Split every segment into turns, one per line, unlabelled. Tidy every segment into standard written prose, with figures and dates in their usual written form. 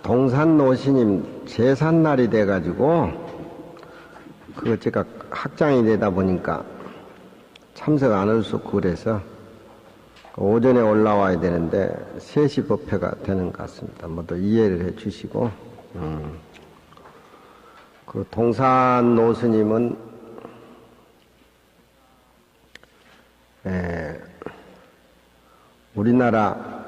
동산 노스님 제삿날이 돼가지고 그거 제가 학장이 되다 보니까 참석 안 할 수 없고 그래서 오전에 올라와야 되는데 3시 법회가 되는 것 같습니다. 모두 이해를 해 주시고 그 동산 노스님은 우리나라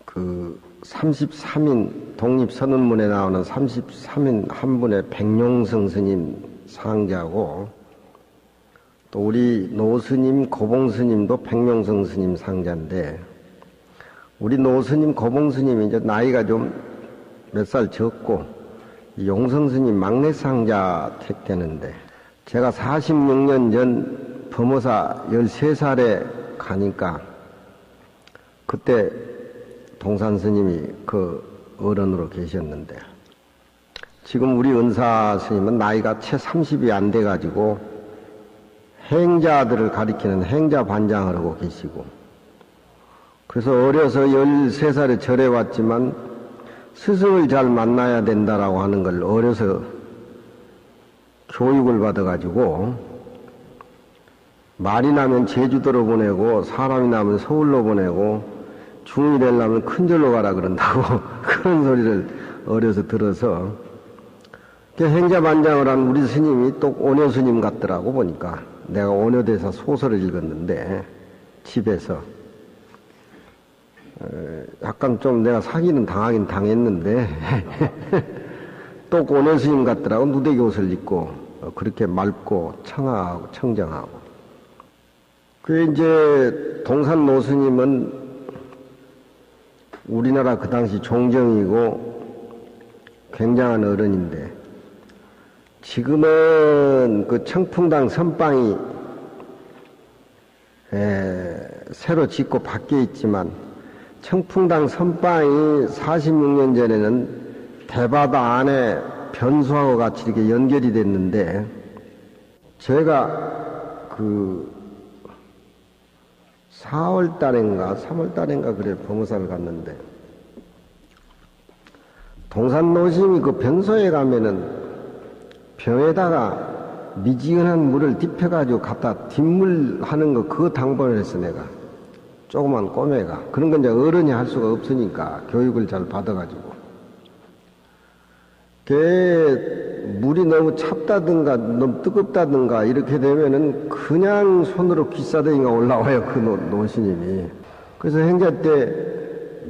그 33인 독립선언문에 나오는 33인 한 분의 백룡성 스님 상자고 또 우리 노스님 고봉스님도 백룡성 스님 상자인데 우리 노스님 고봉스님이 이제 나이가 좀 몇 살 적고 용성 스님 막내 상자 택되는데 제가 46년 전 범어사 13살에 가니까 그때 동산 스님이 그 어른으로 계셨는데 지금 우리 은사 스님은 나이가 채 30이 안 돼가지고 행자들을 가리키는 행자 반장을 하고 계시고 그래서 어려서 13살에 절에 왔지만 스승을 잘 만나야 된다라고 하는 걸 어려서 교육을 받아가지고 말이 나면 제주도로 보내고 사람이 나면 서울로 보내고 중이 되려면 큰절로 가라 그런다고 그런 소리를 어려서 들어서 행자반장을 한 우리 스님이 또 오녀 스님 같더라고 보니까 내가 오녀대사 소설을 읽었는데 집에서 약간 좀 내가 사기는 당하긴 당했는데 또 오녀 스님 같더라고 누대기 옷을 입고 그렇게 맑고 청아하고 청정하고 그 이제 동산 노스님은 우리나라 그 당시 종정이고 굉장한 어른인데 지금은 그 청풍당 선방이 새로 짓고 바뀌어 있지만 청풍당 선방이 46년 전에는 대바다 안에 변수하고 같이 이렇게 연결이 됐는데 제가 그 4월 달인가 3월 달인가 그래 범어사를 갔는데 동산 노심이 그 변소에 가면은 병에다가 미지근한 물을 딥혀가지고 갖다 뒷물하는 거 그거 당번을 했어 내가 조그만 꼬매가 그런 건 이제 어른이 할 수가 없으니까 교육을 잘 받아가지고 그 물이 너무 찹다든가 너무 뜨겁다든가 이렇게 되면은 그냥 손으로 귀싸대기가 올라와요 그 노스님이 그래서 행자 때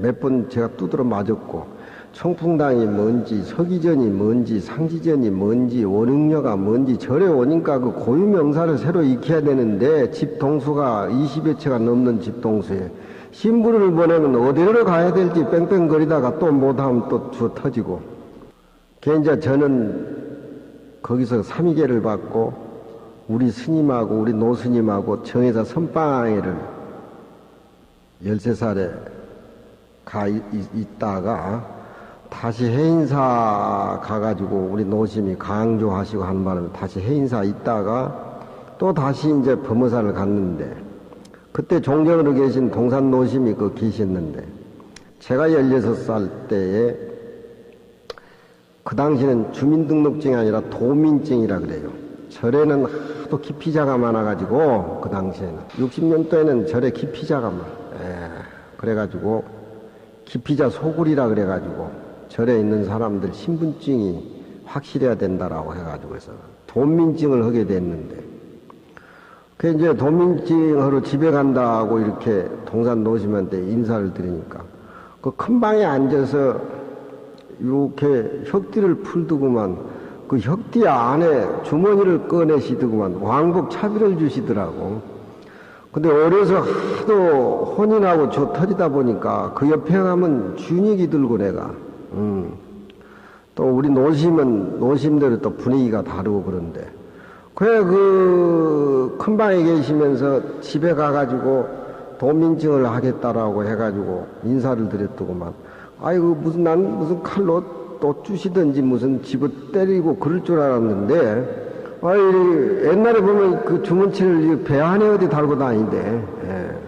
몇 번 제가 두드러 맞았고 청풍당이 뭔지 서기전이 뭔지 상지전이 뭔지 원흥녀가 뭔지 절에 오니까 그 고유명사를 새로 익혀야 되는데 집 동수가 20여 채가 넘는 집 동수에 신부를 보내면 어디로 가야 될지 뺑뺑거리다가 또 못하면 또 주워 터지고 이제 저는 거기서 삼위계를 받고 우리 스님하고 우리 노스님하고 정회사 선방회를 13살에 가 있다가 다시 해인사 가가지고 우리 노심이 강조하시고 하는 바람에 다시 해인사 있다가 또 다시 이제 범어사를 갔는데 그때 종정으로 계신 동산 노심이 그 계셨는데 제가 16살 때에 그 당시는 주민등록증이 아니라 도민증이라 그래요. 절에는 하도 기피자가 많아가지고 그 당시에는 60년도에는 절에 기피자가 많아. 그래가지고 기피자 소굴이라 그래가지고 절에 있는 사람들 신분증이 확실해야 된다라고 해가지고 해서 도민증을 하게 됐는데 그 이제 도민증하러 집에 간다고 이렇게 동산 노심한테 인사를 드리니까 그 큰 방에 앉아서 이렇게 혁띠를 풀더구만 그 혁띠 안에 주머니를 꺼내시더구만 왕복 차비를 주시더라고. 근데 어려서 하도 혼인하고 저 터지다 보니까 그 옆에 가면 준익이 들고 내가 또 우리 노심은 노심대로 또 분위기가 다르고 그런데 그래 그 큰 방에 계시면서 집에 가가지고 도민증을 하겠다라고 해가지고 인사를 드렸더구만 아이고 난 무슨 칼로 또 주시든지 무슨 집어 때리고 그럴 줄 알았는데 아이 옛날에 보면 그 주문치를 배 안에 어디 달고 다니는데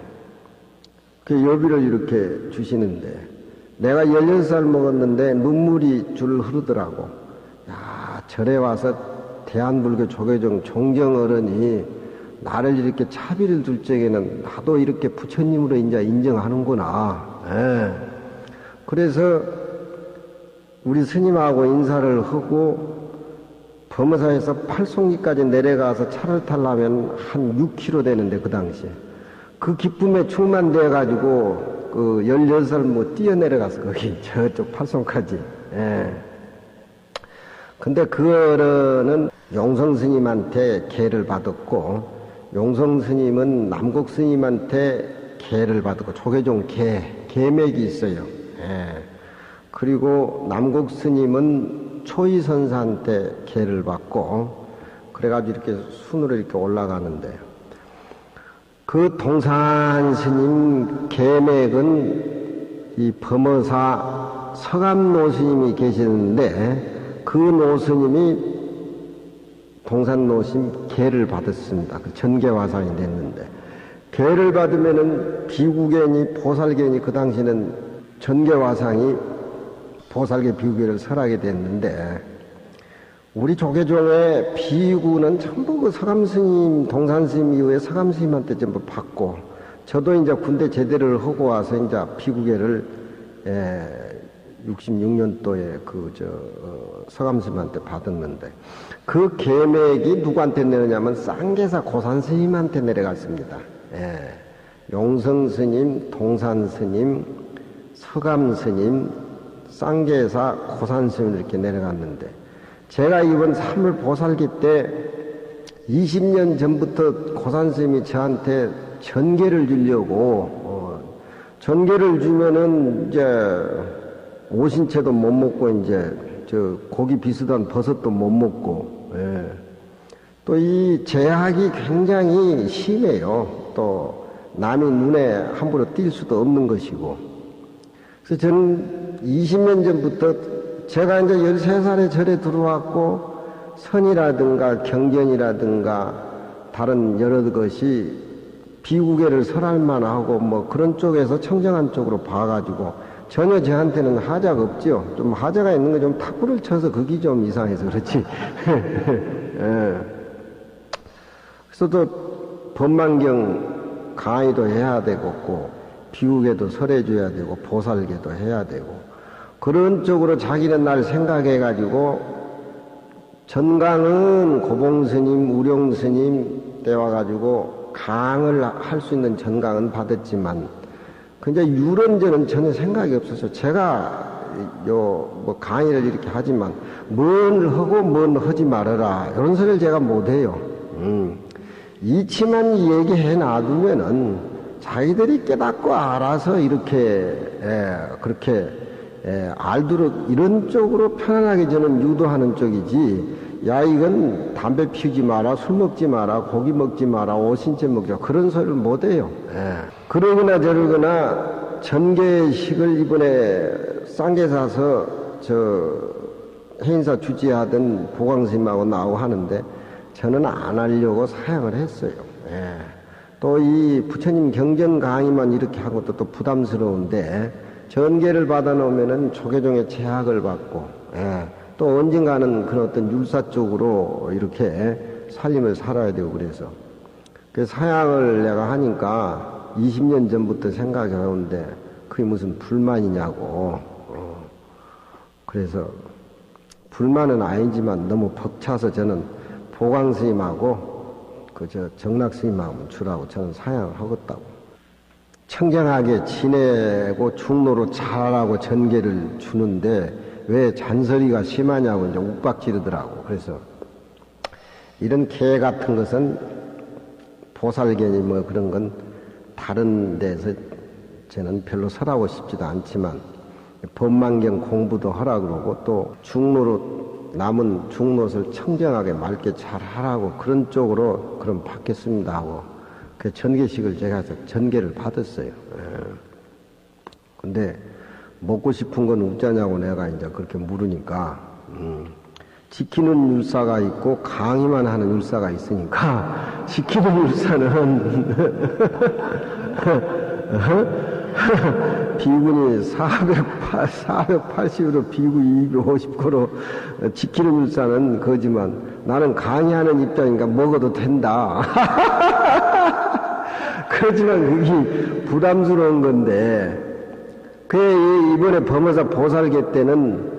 그 여비를 이렇게 주시는데 내가 16살 먹었는데 눈물이 줄 흐르더라고. 야, 절에 와서 대한불교 조계종 종정어른이 나를 이렇게 차비를 둘 적에는 나도 이렇게 부처님으로 이제 인정하는구나. 예. 그래서 우리 스님하고 인사를 하고 범어사에서 팔송리까지 내려가서 차를 타려면 한 6km 되는데 그 당시에 그 기쁨에 충만되어 가지고 그 16살 뭐 뛰어내려가서 거기 저쪽 팔송까지. 예. 근데 그 어른은 용성 스님한테 계를 받았고 용성 스님은 남국 스님한테 계를 받았고 조계종 계맥이 있어요. 예. 그리고 남국 스님은 초이선사한테 계를 받고 그래가지고 이렇게 순으로 이렇게 올라가는데 그 동산 스님 계맥은 이 범어사 서감노 스님이 계시는데 그 노스님이 동산노심 계를 받았습니다. 그 전계화상이 됐는데 계를 받으면은 비구견이 보살견이 그 당시는 전계화상이 보살계 비구견을 설하게 됐는데 우리 조계종의 비구는 전부 그 서감스님, 동산스님 이후에 서감스님한테 전부 받고 저도 이제 군대 제대를 하고 와서 이제 비구견을 66년도에 서감스님한테 받았는데 그 계맥이 누구한테 내려냐면 쌍계사 고산스님한테 내려갔습니다. 예. 용성스님, 동산스님, 서감스님, 쌍계사 고산스님 이렇게 내려갔는데 제가 이번 3월 보살기 때 20년 전부터 고산스님이 저한테 전계를 주려고 전계를 주면은 이제 오신채도 못 먹고 이제 저 고기 비슷한 버섯도 못 먹고 예. 또 이 제약이 굉장히 심해요. 또 남이 눈에 함부로 띌 수도 없는 것이고 그래서 저는 20년 전부터 제가 이제 13살에 절에 들어왔고 선이라든가 경전이라든가 다른 여러 것이 비구계를 설할 만하고 뭐 그런 쪽에서 청정한 쪽으로 봐가지고 전혀 저한테는 하자가 없지요. 좀 하자가 있는 거 좀 탁구를 쳐서 그게 좀 이상해서 그렇지. 예. 그래서 또 법만경 강의도 해야 되고 비구계도 설해줘야 되고 보살계도 해야 되고 그런 쪽으로 자기는 날 생각해가지고 전강은 고봉스님, 우룡스님 때 와가지고 강을 할 수 있는 전강은 받았지만 근데 유론제는 전혀 생각이 없어서 제가 뭐 강의를 이렇게 하지만 뭘 하고 뭘 하지 말아라 이런 소리를 제가 못해요. 이치만 얘기해 놔두면은 자기들이 깨닫고 알아서 이렇게 그렇게 알도록 이런 쪽으로 편안하게 저는 유도하는 쪽이지. 야 이건 담배 피우지 마라, 술 먹지 마라, 고기 먹지 마라, 오신채 먹자 그런 소리를 못해요. 그러거나 저러거나 전계식을 이번에 쌍계사서 저 해인사 주지하던 보광스님하고 나오고 하는데 저는 안 하려고 사양을 했어요. 또 이 부처님 경전 강의만 이렇게 한 것도 또 부담스러운데 전계를 받아놓으면은 조계종의 제약을 받고 또 언젠가는 그런 어떤 율사 쪽으로 이렇게 살림을 살아야 되고 그래서 그 사양을 내가 하니까 20년 전부터 생각해 오는데 그게 무슨 불만이냐고 그래서 불만은 아니지만 너무 벅차서 저는 보광스님하고 저 정락스님하고 주라고 저는 사양을 하겠다고 청정하게 지내고 중로로 잘하라고 전계를 주는데 왜 잔소리가 심하냐고 이제 욱박지르더라고. 그래서 이런 개 같은 것은 보살견이 뭐 그런 건 다른 데서 저는 별로 설하고 싶지도 않지만 법만경 공부도 하라 그러고 또 중로로 남은 중롯을 청정하게 맑게 잘 하라고 그런 쪽으로 그럼 받겠습니다 하고 그 전계식을 제가 전계를 받았어요. 근데 먹고 싶은 건 없자냐고 내가 이제 그렇게 물으니까 지키는 율사가 있고 강의만 하는 율사가 있으니까 지키는 율사는 비군이 480으로 비구 250고로 지키는 율사는 거지만 나는 강의하는 입장이니까 먹어도 된다. 그렇지만 그게 부담스러운 건데, 이번에 범어사 보살계 때는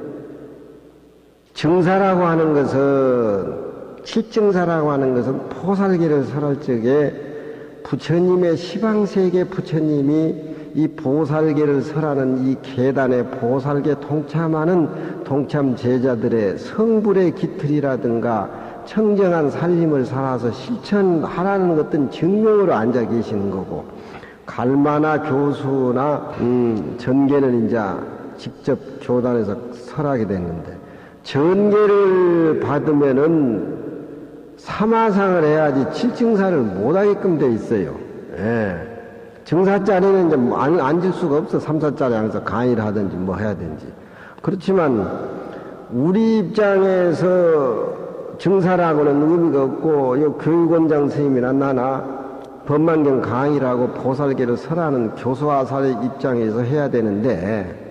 증사라고 하는 것은, 칠증사라고 하는 것은 보살계를 설할 적에 부처님의 시방세계 부처님이 이 보살계를 설하는 이 계단에 보살계 동참하는 동참 제자들의 성불의 기틀이라든가 청정한 살림을 살아서 실천하라는 것은 증명으로 앉아 계시는 거고, 갈마나 교수나 전계는 이제 직접 교단에서 설하게 됐는데, 전계를 받으면은 사마상을 해야지 칠증사를 못하게끔 돼 있어요. 예. 증사짜리는 이제 앉을 수가 없어. 3사짜리 항상 강의를 하든지 뭐 해야 되는지. 그렇지만 우리 입장에서 증사라고는 의미가 없고, 이 교육원장 스님이나 나나 법만경 강의라고 보살계를 설하는 교수화살의 입장에서 해야 되는데,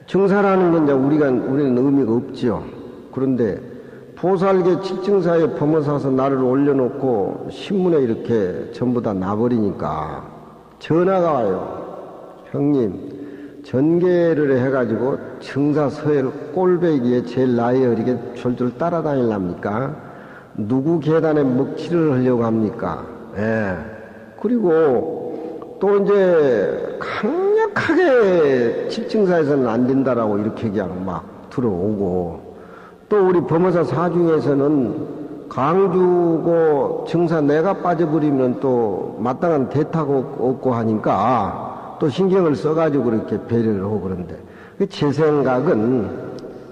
증사라는 건 이제 우리는 의미가 없죠. 그런데 보살계 칠증사에 범어사서 나를 올려놓고 신문에 이렇게 전부 다 놔버리니까 전화가 와요. 형님, 전계를 해가지고 증사서열 꼴배기에 제일 나이 어리게 졸졸 따라다닐랍니까? 누구 계단에 먹칠을 하려고 합니까? 예. 그리고 또 이제 강력하게 칠증사에서는 안 된다라고 이렇게 그냥 막 들어오고, 또 우리 범어사 사중에서는 강주고 증사 내가 빠져버리면 또 마땅한 대타가 없고 하니까 또 신경을 써가지고 그렇게 배려를 하고 그런데, 제 생각은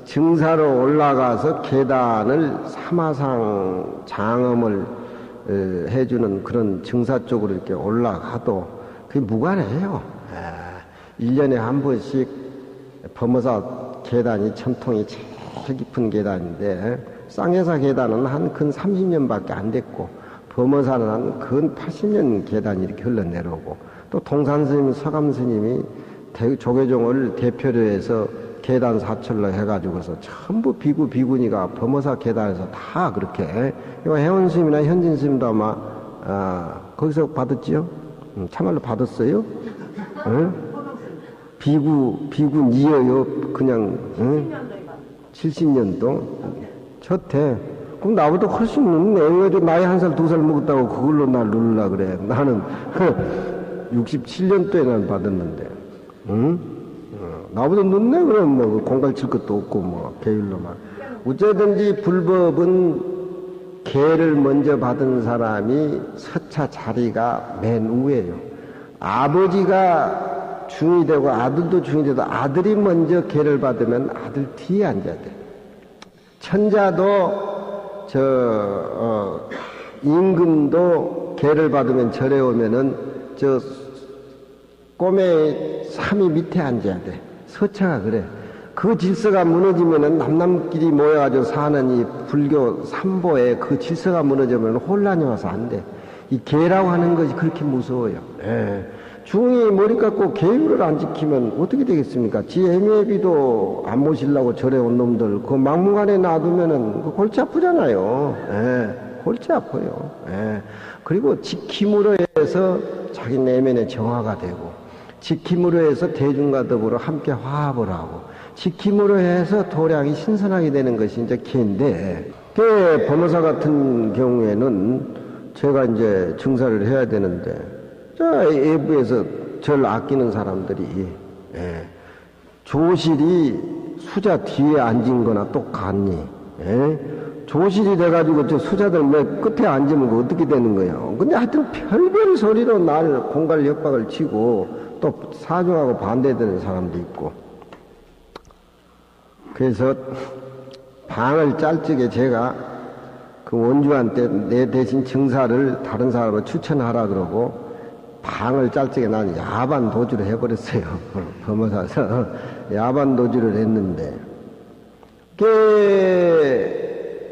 증사로 올라가서 계단을 사마상 장엄을 해주는 그런 증사 쪽으로 이렇게 올라가도 그게 무관해요. 1년에 한 번씩 범어사 계단이 천통이 제일 깊은 계단인데, 쌍해사 계단은 한 근 30년밖에 안 됐고, 범어사는 한 근 80년 계단이 이렇게 흘러내려오고, 또 동산스님, 서감스님이 조계종을 대표로 해서 계단 사철로 해가지고서 전부 비구니가 범어사 계단에서 다 그렇게, 이거 해원스님이나 현진스님도 아마 거기서 받았지요? 참말로 받았어요? 응? 비구니여요 그냥, 응? 70년도? 첫해. 그럼 나보다 훨씬 늦네. 나이 1살, 2살 먹었다고 그걸로 날 누르려 그래. 나는 67년도에 난 받았는데. 응? 나보다 늦네? 그럼 뭐 공갈 칠 것도 없고 뭐 계율로만. 어쨌든지 불법은 계를 먼저 받은 사람이 서차 자리가 맨 우에요. 아버지가 중이 되고 아들도 중이 돼도 아들이 먼저 계를 받으면 아들 뒤에 앉아야 돼. 천자도 임금도 계를 받으면 절에 오면은 꼬매 3위 밑에 앉아야 돼. 서차가 그래. 그 질서가 무너지면은 남남끼리 모여가지고 사는 이 불교 삼보에 그 질서가 무너지면 혼란이 와서 안 돼. 이 계라고 하는 것이 그렇게 무서워요. 중이 머리 깎고 계율을 안 지키면 어떻게 되겠습니까? 지 애매비도 안 모시려고 절에 온 놈들 그 막무가내 놔두면은 그 골치 아프잖아요. 골치 아파요. 그리고 지킴으로 해서 자기 내면의 정화가 되고, 지킴으로 해서 대중과 더불어 함께 화합을 하고, 지킴으로 해서 도량이 신선하게 되는 것이 이제 계인데, 범어사 같은 경우에는 제가 이제 증사를 해야 되는데, 외부에서 절 아끼는 사람들이 조실이 수자 뒤에 앉은 거나 똑같니? 조실이 돼가지고 저 수자들 맨 끝에 앉으면 어떻게 되는 거예요? 근데 하여튼 별별 소리로 날 공갈 협박을 치고 또 사중하고 반대되는 사람도 있고, 그래서 방을 짤 적에 제가 그 원주한테 내 대신 증사를 다른 사람으로 추천하라 그러고 방을 짤 적에 나는 야반 도주를 해버렸어요. 범어사서 야반 도주를 했는데,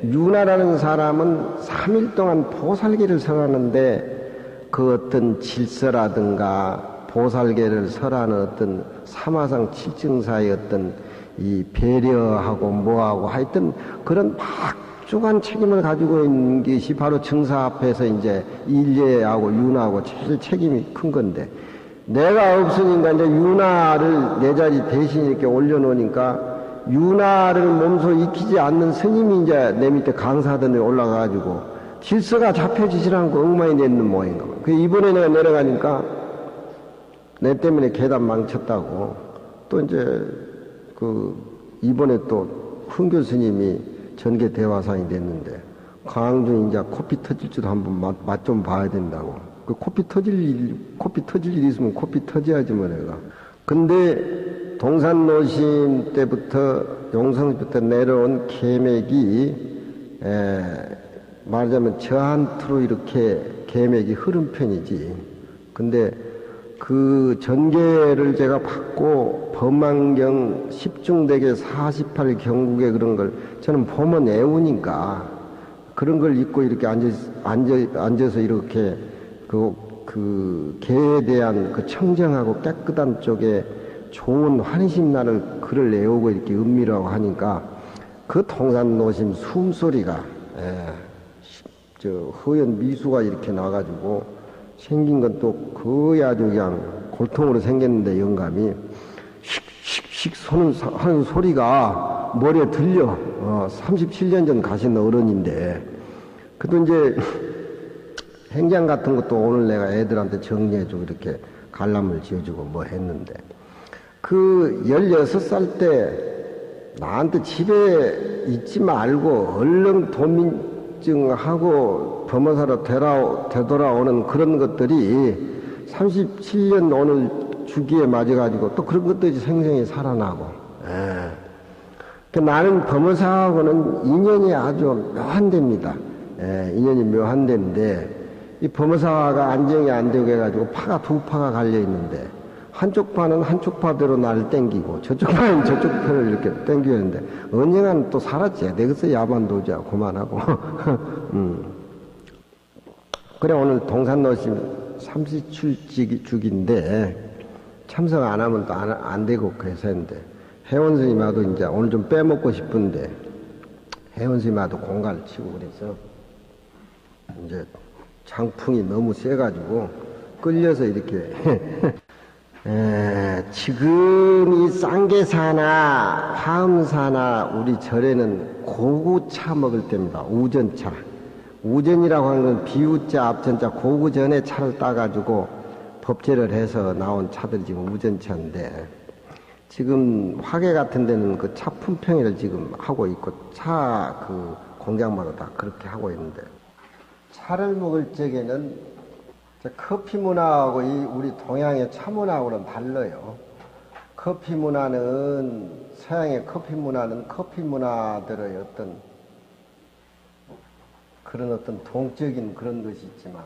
유나라는 사람은 3일 동안 보살기를 설하는데 그 어떤 질서라든가 보살계를 설하는 어떤 사마상 칠증사의 어떤 이 배려하고 뭐하고 하여튼 그런 막중한 책임을 가지고 있는 것이 바로 증사 앞에서 이제 일예하고 윤하고 제일 책임이 큰 건데, 내가 없으니까 이제 윤화를 내 자리 대신 이렇게 올려놓으니까 윤화를 몸소 익히지 않는 스님이 이제 내 밑에 강사들이 올라가가지고 질서가 잡혀지질 않고 엉망이 되는 모양인가 봐. 그 이번에 내가 내려가니까 내 때문에 계단 망쳤다고 또 이제 이번에 또 흥 교수님이 전계 대화상이 됐는데 강주 이제 코피 터질 줄도 한번 맛 좀 봐야 된다고. 그 코피 터질 일 있으면 코피 터져야지 뭐 내가. 근데 동산노심 때부터 용성부터 내려온 계맥이 말하자면 저한트로 이렇게 계맥이 흐른 편이지. 근데 그 전계를 제가 받고 법망경 10중대계 48경국에 그런 걸 저는 보면 애우니까 그런 걸 읽고 이렇게 앉아서 이렇게 그 개에 대한 그 청정하고 깨끗한 쪽에 좋은 환심나를 글을 내오고 이렇게 은밀하고 하니까 그 동산노심 숨소리가 저 허연 미수가 이렇게 나가지고 생긴 건 또 거의 아주 그냥 골통으로 생겼는데 영감이 씩씩 하는 소리가 머리에 들려. 37년 전 가신 어른인데. 그래도 이제 행장 같은 것도 오늘 내가 애들한테 정리해주고 이렇게 관람을 지어주고 뭐 했는데, 그 16살 때 나한테 집에 있지 말고 얼른 도민증하고 범어사로 되돌아오는 그런 것들이 37년 오늘 주기에 맞아가지고 또 그런 것들이 생생히 살아나고, 나는 범어사하고는 인연이 아주 묘한데입니다. 인연이 묘한데인데, 이 범어사가 안정이 안 되고 해가지고 파가 두 파가 갈려 있는데, 한쪽 파는 한쪽 파대로 나를 땡기고 저쪽 파는 저쪽 편을 이렇게 땡기는데 언젠가는 또 살았지. 내가서 야반도자 그만하고. 그래 오늘 동산노심 37주기인데 참석 안 하면 또 안 되고 그래서 했는데, 회원스님하고 이제 오늘 좀 빼먹고 싶은데 회원스님하고 공갈을 치고 그래서 이제 장풍이 너무 세가지고 끌려서 이렇게 지금 이 쌍계사나 화엄사나 우리 절에는 고구차 먹을 때입니다. 우전차. 우전이라고 하는 건 비우자 앞전자 고구 전에 차를 따가지고 법제를 해서 나온 차들이 지금 우전차인데, 지금 화계 같은 데는 그 차 품평회를 지금 하고 있고 차 그 공장마다 다 그렇게 하고 있는데, 차를 먹을 적에는 커피 문화하고 우리 동양의 차 문화하고는 달라요. 커피 문화는, 서양의 커피 문화는 커피 문화들의 어떤 동적인 그런 것이 있지만,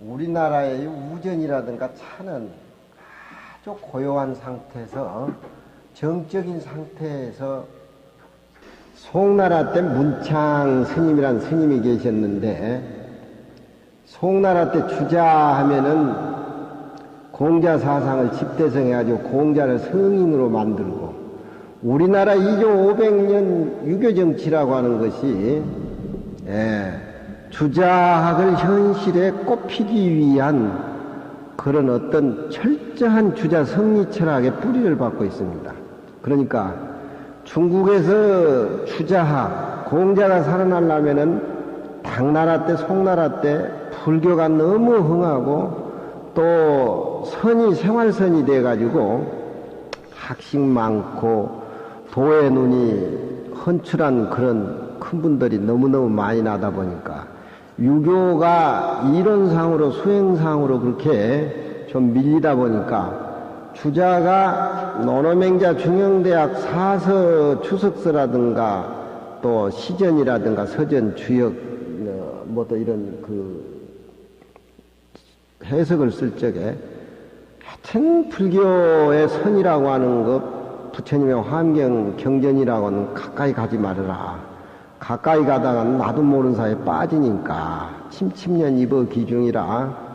우리나라의 우전이라든가 차는 아주 고요한 상태에서, 정적인 상태에서, 송나라 때 문창 스님이란 스님이 계셨는데, 송나라 때 주자하면은 공자 사상을 집대성해가지고 공자를 성인으로 만들고, 우리나라 2조 500년 유교 정치라고 하는 것이 주자학을 현실에 꼽히기 위한 그런 어떤 철저한 주자 성리 철학의 뿌리를 받고 있습니다. 그러니까 중국에서 주자학, 공자가 살아나려면은 당나라 때, 송나라 때 불교가 너무 흥하고 또 생활선이 돼가지고 학식 많고 도의 눈이 헌출한 그런 큰 분들이 너무너무 많이 나다 보니까 유교가 이론상으로 수행상으로 그렇게 좀 밀리다 보니까 주자가 노노맹자 중영대학 사서 추석서라든가 또 시전이라든가 서전 주역 뭐 또 이런 해석을 쓸 적에 하여튼 불교의 선이라고 하는 것, 부처님의 환경 경전이라고는 가까이 가지 말아라. 가까이 가다가 나도 모르는 사이에 빠지니까 침침년 입어 기중이라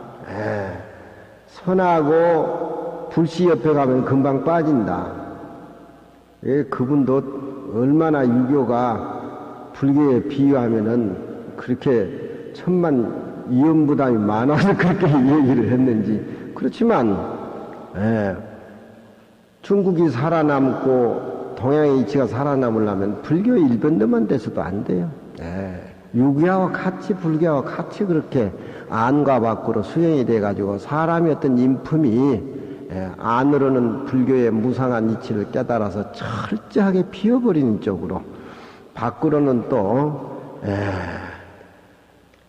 선하고 불씨 옆에 가면 금방 빠진다. 예, 그분도 얼마나 유교가 불교에 비유하면은 그렇게 천만 위험부담이 많아서 그렇게 얘기를 했는지. 그렇지만 중국이 살아남고 동양의 이치가 살아남으려면 불교의 일변도만 돼서도 안 돼요. 유교와 같이 불교와 같이 그렇게 안과 밖으로 수용이 돼가지고 사람의 어떤 인품이 안으로는 불교의 무상한 이치를 깨달아서 철저하게 비워버리는 쪽으로, 밖으로는 또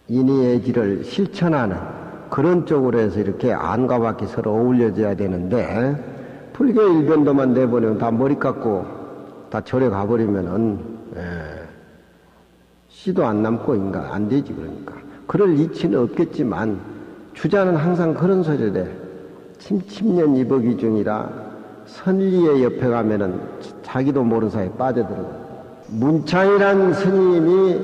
인의의지를 실천하는 그런 쪽으로 해서 이렇게 안과 밖이 서로 어울려져야 되는데, 불교의 일변도만 내버리면 다 머리 깎고 다 절에 가버리면은 씨도 안 남고 인가 안 되지. 그러니까 그럴 이치는 없겠지만 주자는 항상 그런 소리를 해. 침년 이벅이 중이라 선리의 옆에 가면은 자기도 모르는 사이에 빠져들어가. 문창이란 스님이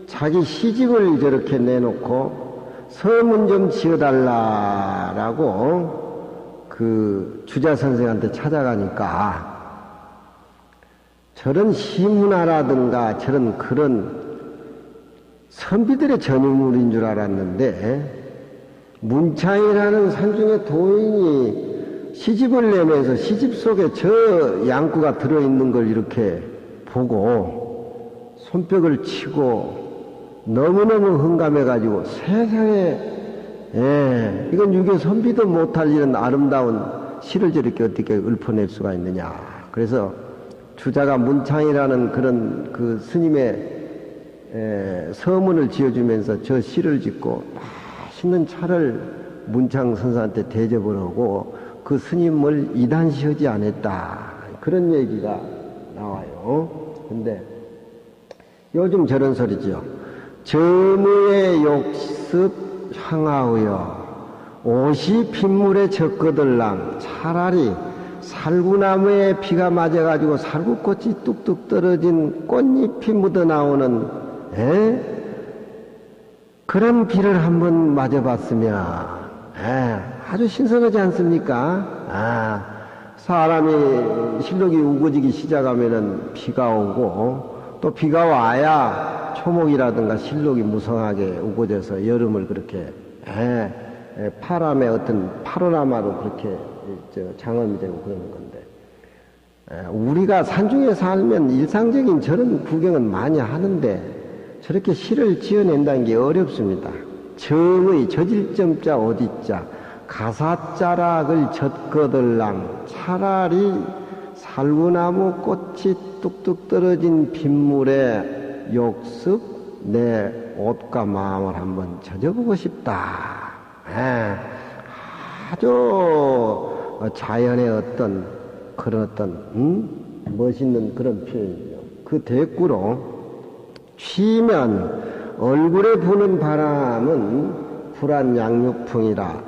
자기 시집을 저렇게 내놓고 서문 좀 지어달라라고 그 주자 선생한테 찾아가니까 저런 시문화라든가 저런 그런 선비들의 전유물인 줄 알았는데, 문창이라는 산중의 도인이 시집을 내면서 시집 속에 저 양구가 들어있는 걸 이렇게 보고 손뼉을 치고 너무너무 흥감해가지고 세상에 이건 유교 선비도 못할 이런 아름다운 시를 저렇게 어떻게 읊어낼 수가 있느냐. 그래서 주자가 문창이라는 그런 그 스님의 서문을 지어주면서 저 시를 짓고 맛있는 차를 문창 선사한테 대접을 하고 그 스님을 이단시하지 않았다. 그런 얘기가 나와요. 근데 요즘 저런 소리죠. 점의 욕습 향하여 옷이 핏물에 젖거들랑 차라리 살구나무에 비가 맞아가지고 살구꽃이 뚝뚝 떨어진 꽃잎이 묻어나오는 그런 비를 한번 맞아봤으면 아주 신선하지 않습니까? 사람이 실록이 우거지기 시작하면은 비가 오고 또 비가 와야 초목이라든가 실록이 무성하게 우거져서 여름을 그렇게 파람의 어떤 파로라마로 그렇게 장엄이 되고 그러는 건데, 우리가 산중에 살면 일상적인 저런 구경은 많이 하는데 저렇게 시를 지어낸다는 게 어렵습니다. 정의 저질점자 어디자 가사자락을 젖거들랑 차라리 살구나무 꽃이 뚝뚝 떨어진 빗물에 욕습 내 옷과 마음을 한번 젖어보고 싶다. 아주 자연의 어떤 그런 어떤 멋있는 그런 표현이죠. 그 대꾸로 쉬면 얼굴에 부는 바람은 불안 양육풍이라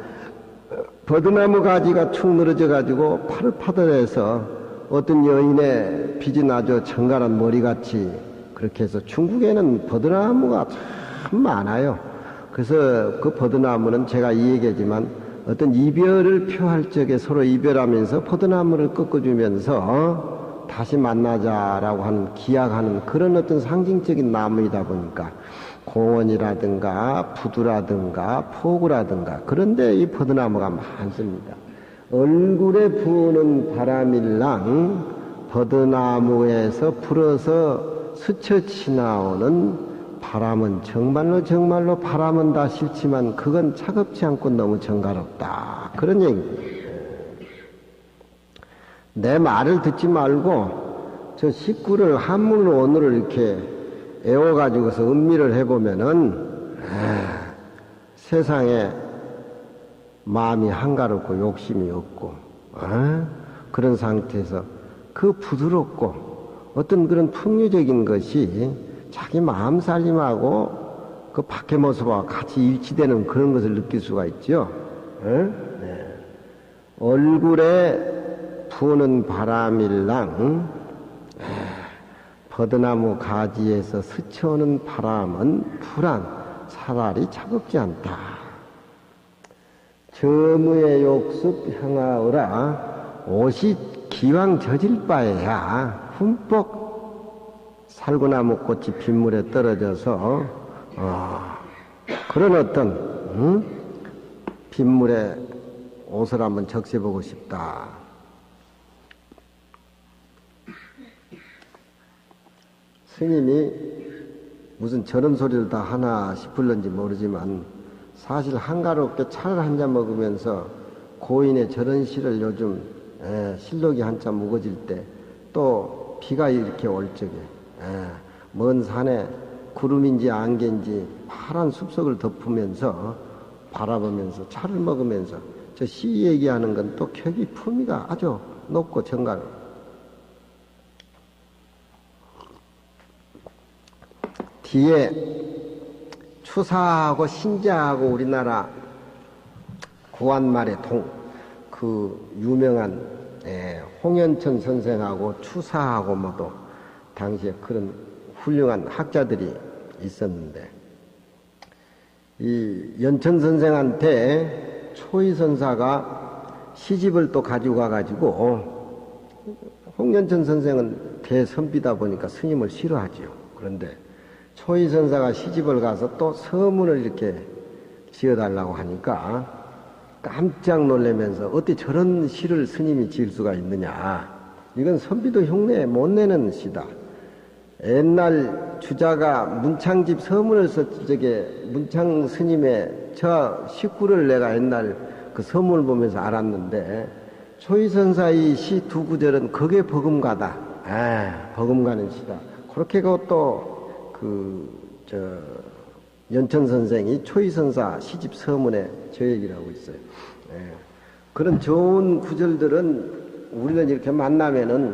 버드나무 가지가 축 늘어져 가지고 파릇파릇해서 어떤 여인의 빚이 아주 정갈한 머리같이 그렇게 해서 중국에는 버드나무가 참 많아요. 그래서 그 버드나무는 제가 이 얘기하지만 어떤 이별을 표할 적에 서로 이별하면서 버드나무를 꺾어주면서 다시 만나자라고 하는 기약하는 그런 어떤 상징적인 나무이다 보니까 공원이라든가 부두라든가 포구라든가 그런데 이 버드나무가 많습니다. 얼굴에 부는 바람일랑 버드나무에서 불어서 스쳐 지나오는 바람은 정말로 바람은 다 싫지만 그건 차갑지 않고 너무 정가롭다. 그런 얘기입니다. 내 말을 듣지 말고 저 식구를 한물 원으로 이렇게 애워가지고서 음미를 해보면은 세상에 마음이 한가롭고 욕심이 없고 그런 상태에서 그 부드럽고 어떤 그런 풍류적인 것이 자기 마음 살림하고 그 밖의 모습과 같이 일치되는 그런 것을 느낄 수가 있죠. 얼굴에 부는 바람일랑 버드나무 가지에서 스쳐오는 바람은 불안 차라리 차갑지 않다. 저무의 욕습 향하오라. 옷이 기왕 젖을 바에야 흠뻑 살구나무꽃이 빗물에 떨어져서 그런 어떤 빗물에 옷을 한번 적셔보고 싶다. 스님이 무슨 저런 소리를 다 하나 싶을런지 모르지만 사실 한가롭게 차를 한 잔 먹으면서 고인의 저런 시를 요즘 실록이 한참 무거질 때 또 비가 이렇게 올 적에 먼 산에 구름인지 안개인지 파란 숲속을 덮으면서 바라보면서 차를 먹으면서 저 시 얘기하는 건 또 격이 품위가 아주 높고 정갈. 뒤에 추사하고 신자하고 우리나라 구한말의 그 유명한 홍연천 선생하고 추사하고 모두 당시에 그런 훌륭한 학자들이 있었는데 이 연천 선생한테 초이선사가 시집을 또 가지고 가가지고 홍연천 선생은 대선비다 보니까 스님을 싫어하지요. 그런데 초이선사가 시집을 가서 또 서문을 이렇게 지어달라고 하니까 깜짝 놀라면서 어떻게 저런 시를 스님이 지을 수가 있느냐. 이건 선비도 흉내 못 내는 시다. 옛날 주자가 문창집 서문을 썼지 문창 스님의 저 식구를 내가 옛날 그 서문을 보면서 알았는데 초이선사의 시 두 구절은 그게 버금가다. 버금가는 시다. 그렇게 또 연천 선생이 초이선사 시집 서문에 저 얘기를 하고 있어요. 그런 좋은 구절들은 우리는 이렇게 만나면은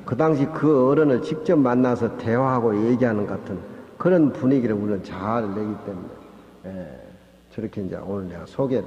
그 당시 그 어른을 직접 만나서 대화하고 얘기하는 같은 그런 분위기를 우리는 잘 내기 때문에 저렇게 이제 오늘 내가 소개를